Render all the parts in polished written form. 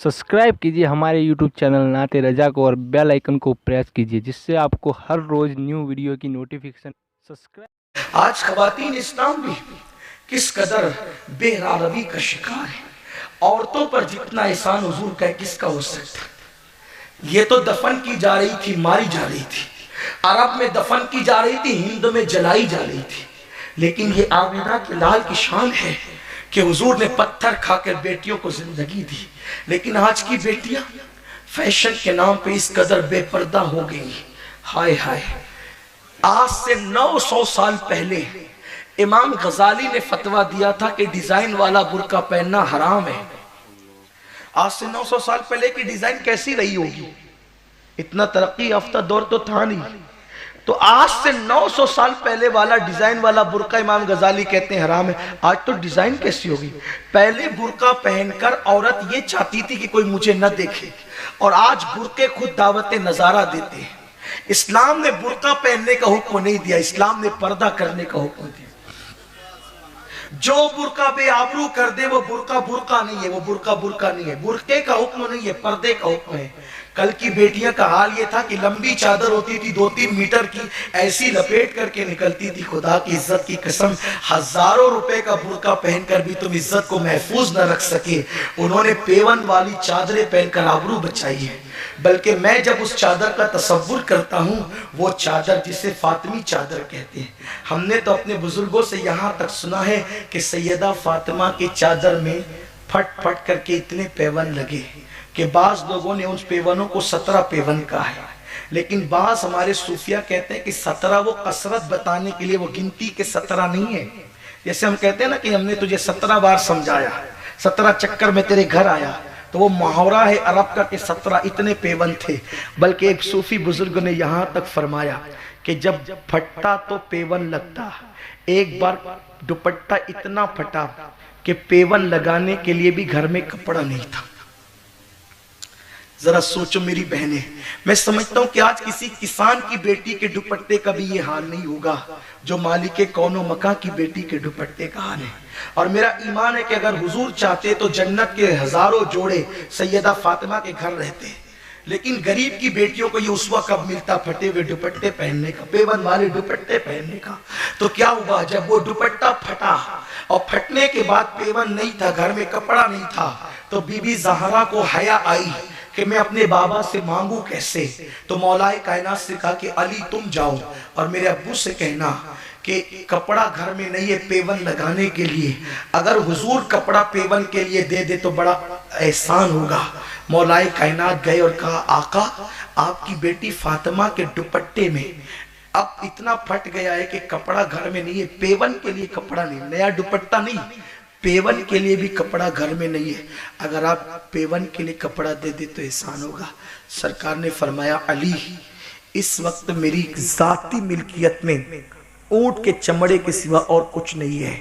Subscribe कीजिए हमारे YouTube channel नाते रजा को और बेल आइकन को प्रेस कीजिए जिससे आपको हर रोज न्यू वीडियो की नोटिफिकेशन सब्सक्राइब। आज खवातीन इस्लाम भी किस कदर बेरारवी का शिकार है। औरतों पर जितना एहसान हुजूर का किसका हो सकता। ये तो दफन की जा रही थी, मारी जा रही थी, अरब में दफन की जा रही थी, हिंद में जलाई जा रही थी। लेकिन ये आमिना के लाल की शान है कि हुजूर ने पत्थर खाकर बेटियों को जिंदगी दी। लेकिन आज की बेटियां फैशन के नाम पे इस कदर बेपर्दा हो गई। हाय हाय, आज से 900 साल पहले इमाम गजाली ने फतवा दिया था कि डिजाइन वाला बुर्का पहनना हराम है। आज से 900 साल पहले की डिजाइन कैसी रही होगी? इतना तरक्की याफ्ता दौर तो था नहीं। तो आज से 900 साल पहले वाला डिजाइन वाला बुर्का इमाम गजाली कहते हैं हराम है। आज तो डिजाइन कैसी होगी? पहले बुर्का पहनकर औरत ये चाहती थी कि कोई मुझे न देखे, और आज बुर्के खुद दावत नजारा देते हैं। इस्लाम ने बुर्का पहनने का हुक्म नहीं दिया, इस्लाम ने पर्दा करने का हुक्म दिया। जो बुर्का बेआबरू कर दे वो बुर्का बुर्का नहीं है, वो बुर्का बुर्का नहीं है। बुर्के का हुक्म नहीं है, पर्दे का हुक्म है। कल की बेटियां का हाल ये था कि लंबी चादर होती थी 2-3 मीटर की, ऐसी लपेट करके निकलती थी। खुदा की इज्जत की कसम, हजारों रुपए का बुर्का पहनकर भी तुम इज्जत को महफूज न रख सके। उन्होंने पेवन वाली चादरें पहनकर आबरू बचाई है। बल्कि मैं जब उस चादर का तसव्वुर करता हूँ, वो चादर जिसे फातिमी चादर कहते हैं, हमने तो अपने बुजुर्गों से यहाँ तक सुना है कि सैयदा फातिमा की चादर में फट फट करके इतने पेवन लगे कि बाज लोगों ने उन पेवनों को 17 पेवन कहा है। लेकिन बाज हमारे सूफिया कहते हैं कि 17 वो कसरत बताने के लिए, वो गिनती के 17 नहीं है। जैसे हम कहते हैं ना कि हमने तुझे 17 बार समझाया, 17 चक्कर में तेरे घर आया, तो वो मुहावरा है अरब का कि 17 इतने पेवन थे। बल्कि एक सूफी बुजुर्ग ने यहाँ तक फरमाया कि जब फटता तो पेवन लगता। एक बार दुपट्टा इतना फटा कि पेवन लगाने के लिए भी घर में कपड़ा नहीं था। जरा सोचो मेरी बहनें, मैं समझता हूं कि आज किसी किसान की बेटी के दुपट्टे का भी ये हाल नहीं होगा जो मालिके कौनो मका की बेटी के दुपट्टे का हाल है। और मेरा ईमान है कि अगर हुजूर चाहते तो जन्नत के हजारों जोड़े सैयदा फातिमा के घर रहते। लेकिन गरीब की बेटियों को ये उसवा कब मिलता फटे हुए दुपट्टे पहनने का, पेवन वाले दुपट्टे पहनने का। तो क्या हुआ, जब वो दुपट्टा फटा और फटने के बाद पेवन नहीं था, घर में कपड़ा नहीं था, तो बीबी ज़हरा को हया आई कि मैं अपने बाबा से मांगू कैसे। तो मौलाए कायनात से कहा कि अली तुम जाओ और मेरे अब्बू से कहना कि कपड़ा घर में नहीं है पेवन लगाने के लिए, अगर हुजूर कपड़ा पेवन के लिए दे दे तो बड़ा एहसान होगा। मौलाए कायनात गए और कहा आका आपकी बेटी फातिमा के दुपट्टे में अब इतना फट गया है कि कपड़ा घर में नहीं है, पेवन के लिए कपड़ा नहीं, नया दुपट्टा नहीं, पेवन के लिए भी कपड़ा घर में नहीं है, अगर आप पेवन के लिए कपड़ा दे दे तो एहसान होगा। सरकार ने फरमाया अली इस वक्त मेरी जाती मिल्कियत में ऊंट के चमड़े के सिवा और कुछ नहीं है,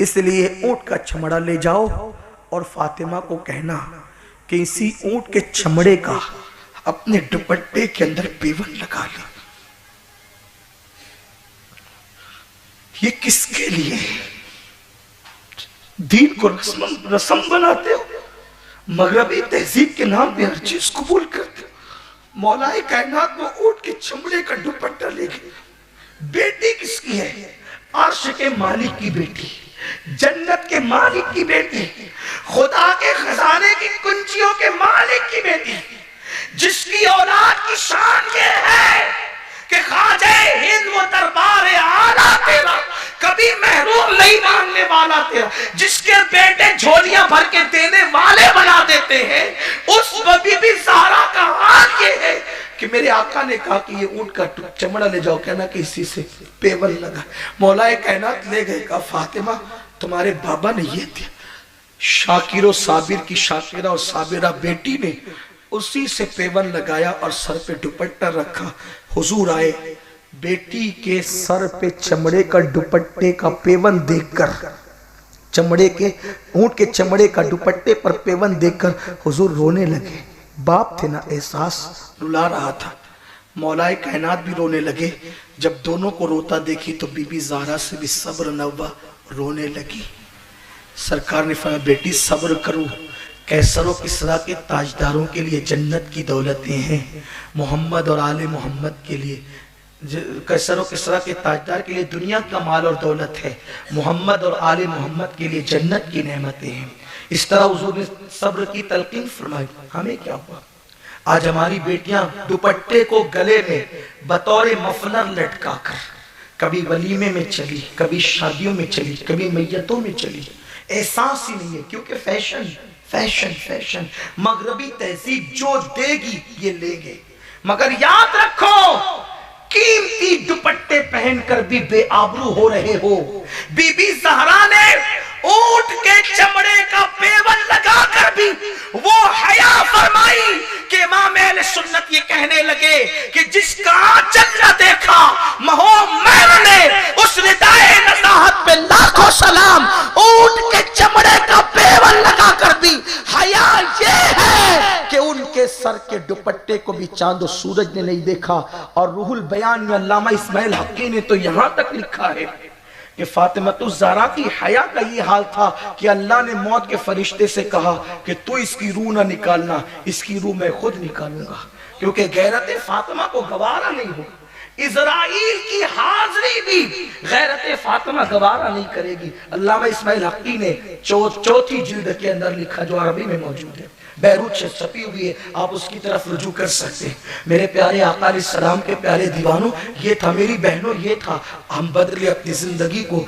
इसलिए ऊंट का चमड़ा ले जाओ और फातिमा को कहना कि इसी ऊंट के चमड़े का अपने दुपट्टे के अंदर पेवन लगा ले। ये किसके लिए? दीन को रस्म बनाते हो, मगरबी तहजीब के नाम पे हर चीज कबूल करते हो। मौलाए कायनात वो ऊंट के चमड़े का दुपट्टा ले गए। बेटी किसकी है? अर्श के मालिक की बेटी, जन्नत के मालिक की बेटी, खुदा के खजाने की कुंजियों के मालिक की बेटी, जिसकी औलाद की शान ये है कि ख्वाजा हिंद वो दरबार आला तेरा, कभी महरूम नहीं मांगने वाला तेरा, जिसके बेटे झोलियां भर के देने वाले बना देते हैं। उस बीबी ज़हरा का हाल ये है कि मेरे आका ने कहा कि ये ऊंट का चमड़ा ले जाओ, कहना कि इसी से पेवन लगा। मौलाए कायनात ले गए, कहा फातिमा तुम्हारे बाबा ने ये दिया। शाकिर और साबिर की शाकिरा और साबिरा बेटी ने उसी से पेवन लगाया और सर पे दुपट्टा रखा। हुजूर आए, बेटी के सर पे चमड़े का दुपट्टे का पेवन देखकर, चमड़े के ऊंट के चमड़े का दुपट्टे पर पेवन देखकर हुजूर रोने लगे। बाप थे ना, एहसास रुला रहा था। मौलाए कायनात भी रोने लगे। जब दोनों को रोता देखी तो बीबी ज़हरा से भी सब्र न हुआ, रोने लगी। सरकार ने फरमाया बेटी सब्र करो, कैसर और किसरा के ताजदारों के लिए जन्नत की दौलतें हैं, मोहम्मद और आले मोहम्मद के लिए कैसर और किसरा के ताजदार के लिए दुनिया का माल और दौलत है, मोहम्मद और आले मोहम्मद के लिए जन्नत की नेमतें हैं। इस तरह हुजूर ने सब्र की तलकीन फरमाई। हमें क्या हुआ? आज हमारी बेटियां दुपट्टे को गले में बतौर मफलर लटका कर कभी वलीमे में चली, कभी शादियों में चली, कभी मैयतों में चली, एहसास ही नहीं है, क्योंकि फैशन फैशन फैशन मगरबी तहजीब जो देगी ये लेंगे। मगर याद रखो, कीमती दुपट्टे पहनकर भी बेआबरू हो रहे हो। बीबी ज़हरा ने ऊंट के चमड़े का पेवन लगाकर भी वो हया फरमाई कि इमाम अहले सुन्नत ये कहने लगे कि जिसका आंचल न देखा महो मैंने उस रिदाए नज़ाहत पे लाखों सलाम। ऊंट के चमड़े का पेवन लगाकर भी हया ये है कि उनके सर के दुपट्टे को भी चांद और सूरज ने नहीं देखा। और रूहुल बयान में अल्लामा इस्माइल हक्की ने तो यहां तक लिखा है कि फातिमतुज़ ज़हरा की हया का ये हाल था कि अल्लाह ने मौत के फरिश्ते से कहा कि तू इसकी रूह ना निकालना, इसकी रूह मैं खुद निकालूंगा, क्योंकि गैरत फातिमा को गवारा नहीं होगा। इज़राइल की हाज़री भी गैरत फातिमा गवारा नहीं करेगी। अल्लामा इस्माइल हक्की ने चौथी जिल्द के अंदर लिखा, जो अरबी में मौजूद है, बैरूत से छपी हुई है, आप उसकी तरफ रुजू कर सकते हैं। मेरे प्यारे आका अलैहिस्सलाम के प्यारे दीवानों, ये था मेरी बहनों, ये था हम बदले अपनी जिंदगी को।